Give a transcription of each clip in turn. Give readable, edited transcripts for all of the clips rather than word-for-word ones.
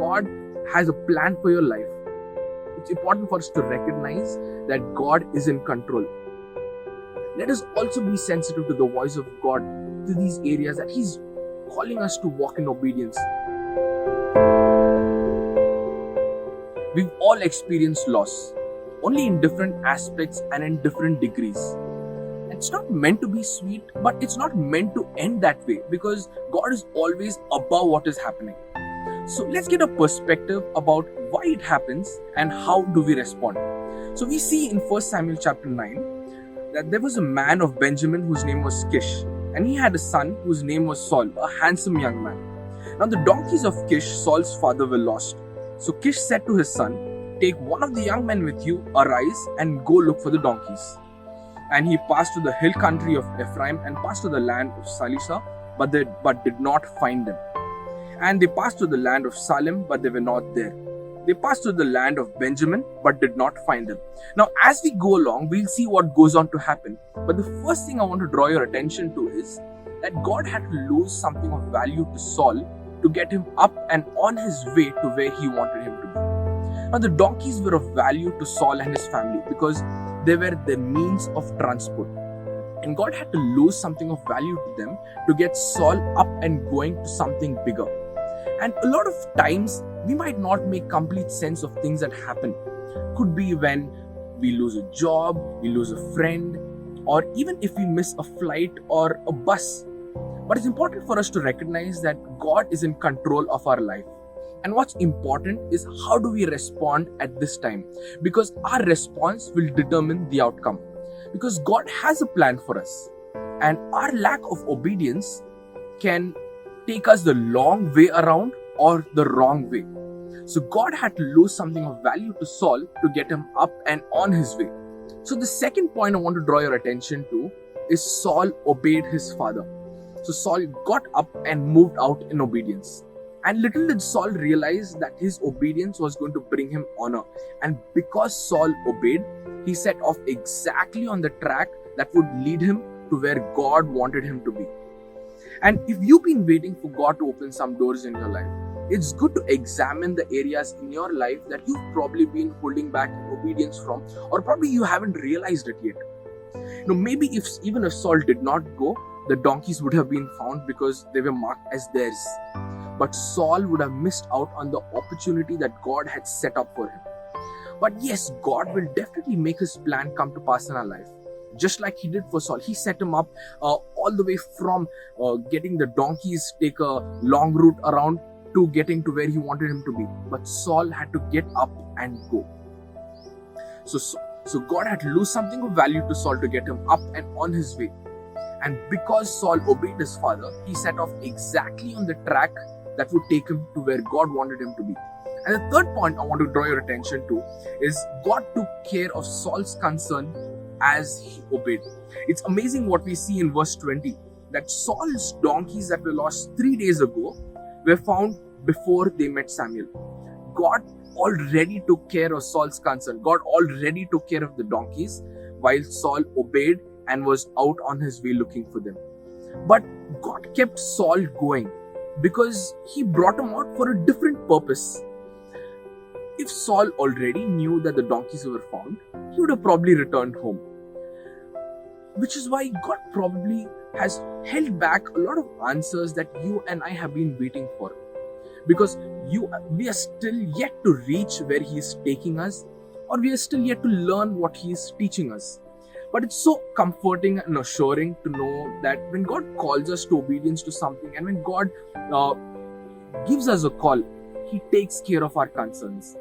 God has a plan for your life, it's important for us to recognize that God is in control. Let us also be sensitive to the voice of God, to these areas that He's calling us to walk in obedience. We've all experienced loss, only in different aspects and in different degrees. It's not meant to be sweet, but it's not meant to end that way, because God is always above what is happening. So let's get a perspective about why it happens and how do we respond. So we see in 1 Samuel chapter 9 that there was a man of Benjamin whose name was Kish, and he had a son whose name was Saul, a handsome young man. Now the donkeys of Kish, Saul's father, were lost. So Kish said to his son, "Take one of the young men with you, arise and go look for the donkeys." And he passed to the hill country of Ephraim and passed to the land of Salisha, but did not find them. And they passed to the land of Salem, but they were not there. They passed to the land of Benjamin, but did not find them. Now, as we go along, we'll see what goes on to happen. But the first thing I want to draw your attention to is that God had to lose something of value to Saul to get him up and on his way to where he wanted him to be. Now, the donkeys were of value to Saul and his family because they were the means of transport. And God had to lose something of value to them to get Saul up and going to something bigger. And a lot of times, we might not make complete sense of things that happen. Could be when we lose a job, we lose a friend, or even if we miss a flight or a bus. But it's important for us to recognize that God is in control of our life. And what's important is how do we respond at this time? Because our response will determine the outcome. Because God has a plan for us. And our lack of obedience can take us the long way around or the wrong way. So God had to lose something of value to Saul to get him up and on his way. So the second point I want to draw your attention to is Saul obeyed his father. So Saul got up and moved out in obedience. And little did Saul realize that his obedience was going to bring him honor. And because Saul obeyed, he set off exactly on the track that would lead him to where God wanted him to be. And if you've been waiting for God to open some doors in your life, it's good to examine the areas in your life that you've probably been holding back obedience from, or probably you haven't realized it yet. Maybe even if Saul did not go, the donkeys would have been found because they were marked as theirs. But Saul would have missed out on the opportunity that God had set up for him. But yes, God will definitely make his plan come to pass in our life. Just like he did for Saul, he set him up all the way from getting the donkeys take a long route around to getting to where he wanted him to be. But Saul had to get up and go. So God had to lose something of value to Saul to get him up and on his way. And because Saul obeyed his father, he set off exactly on the track that would take him to where God wanted him to be. And the third point I want to draw your attention to is God took care of Saul's concern as he obeyed. It's amazing what we see in verse 20, that Saul's donkeys that were lost 3 days ago were found before they met Samuel. God already took care of Saul's concern. God already took care of the donkeys while Saul obeyed and was out on his way looking for them. But God kept Saul going because he brought him out for a different purpose. If Saul already knew that the donkeys were found, he would have probably returned home. Which is why God probably has held back a lot of answers that you and I have been waiting for. Because we are still yet to reach where He is taking us, or we are still yet to learn what He is teaching us. But it's so comforting and assuring to know that when God calls us to obedience to something, and when God gives us a call, He takes care of our concerns.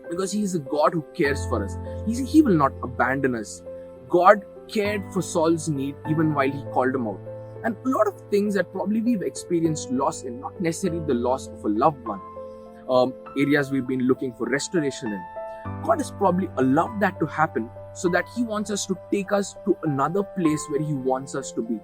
Because He is a God who cares for us. He will not abandon us. God cared for Saul's need even while He called him out. And a lot of things that probably we've experienced loss in, not necessarily the loss of a loved one, areas we've been looking for restoration in. God has probably allowed that to happen so that He wants us to take us to another place where He wants us to be.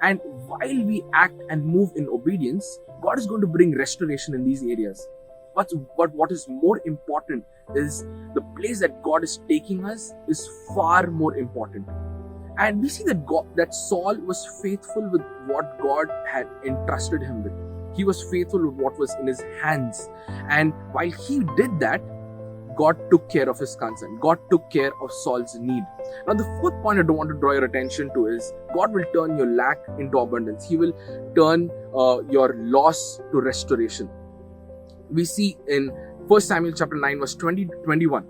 And while we act and move in obedience, God is going to bring restoration in these areas. But what is more important is the place that God is taking us is far more important. And we see that Saul was faithful with what God had entrusted him with. He was faithful with what was in his hands. And while he did that, God took care of his concern. God took care of Saul's need. Now, the fourth point I don't want to draw your attention to is God will turn your lack into abundance. He will turn your loss to restoration. We see in 1 Samuel chapter 9 verse 20 to 21,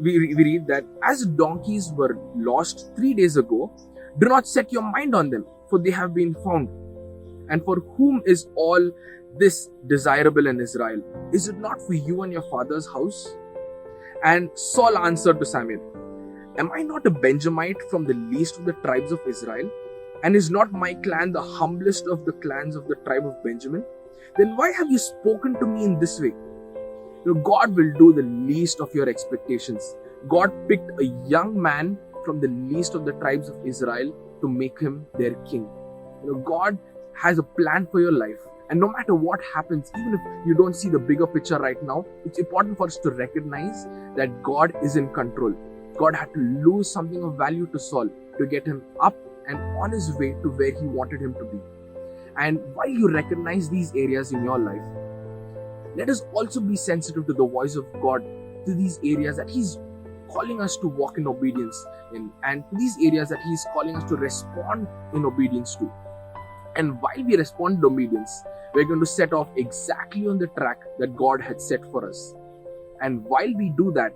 we read that as donkeys were lost 3 days ago, do not set your mind on them, for they have been found. And for whom is all this desirable in Israel? Is it not for you and your father's house? And Saul answered to Samuel, am I not a Benjamite from the least of the tribes of Israel? And is not my clan the humblest of the clans of the tribe of Benjamin? Then why have you spoken to me in this way? God will do the least of your expectations. God picked a young man from the least of the tribes of Israel to make him their king. God has a plan for your life. And no matter what happens, even if you don't see the bigger picture right now, it's important for us to recognize that God is in control. God had to lose something of value to Saul to get him up and on his way to where he wanted him to be. And while you recognize these areas in your life, let us also be sensitive to the voice of God, to these areas that He's calling us to walk in obedience in, and to these areas that He's calling us to respond in obedience to. And while we respond in obedience, we're going to set off exactly on the track that God had set for us. And while we do that,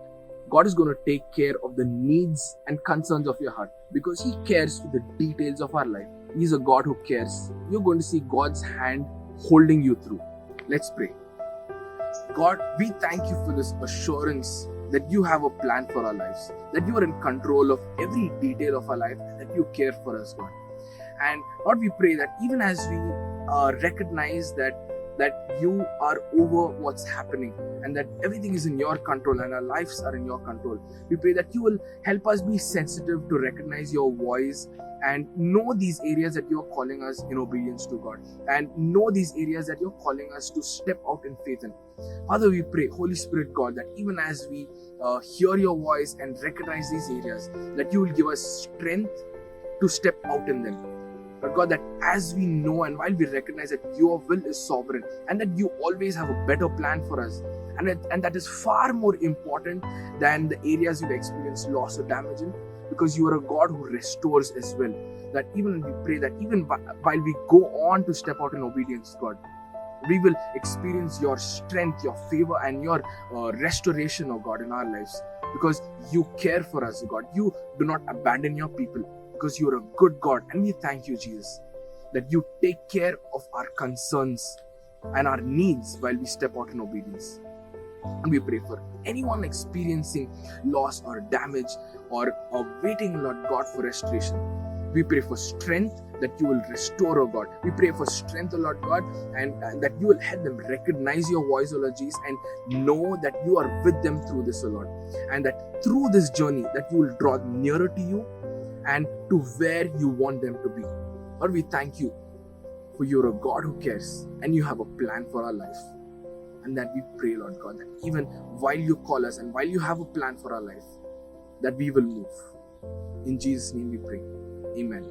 God is going to take care of the needs and concerns of your heart, because He cares for the details of our life. He's a God who cares. You're going to see God's hand holding you through. Let's pray. God, we thank you for this assurance that you have a plan for our lives, that you are in control of every detail of our life, and that you care for us, God. And Lord, we pray that even as we recognize that you are over what's happening and that everything is in your control and our lives are in your control, we pray that you will help us be sensitive to recognize your voice and know these areas that you're calling us in obedience to, God, and know these areas that you're calling us to step out in faith in. Father, we pray, Holy Spirit, God, that even as we hear your voice and recognize these areas, that you will give us strength to step out in them. But God, that as we know and while we recognize that your will is sovereign and that you always have a better plan for us, and that is far more important than the areas you've experienced loss or damage in, because you are a God who restores as well. That even we pray that even while we go on to step out in obedience, God, we will experience your strength, your favor, and your restoration, oh God, in our lives, because you care for us, God. You do not abandon your people, because you are a good God. And we thank you, Jesus, that you take care of our concerns and our needs while we step out in obedience. And we pray for anyone experiencing loss or damage or waiting, Lord God, for restoration. We pray for strength, that you will restore, oh God. We pray for strength, oh Lord God, and that you will help them recognize your voice, oh Lord Jesus, and know that you are with them through this, oh Lord. And that through this journey, that you will draw nearer to you and to where you want them to be. Lord, we thank you for you're a God who cares and you have a plan for our life. And that we pray, Lord God, that even while you call us and while you have a plan for our life, that we will move. In Jesus' name we pray. Amen.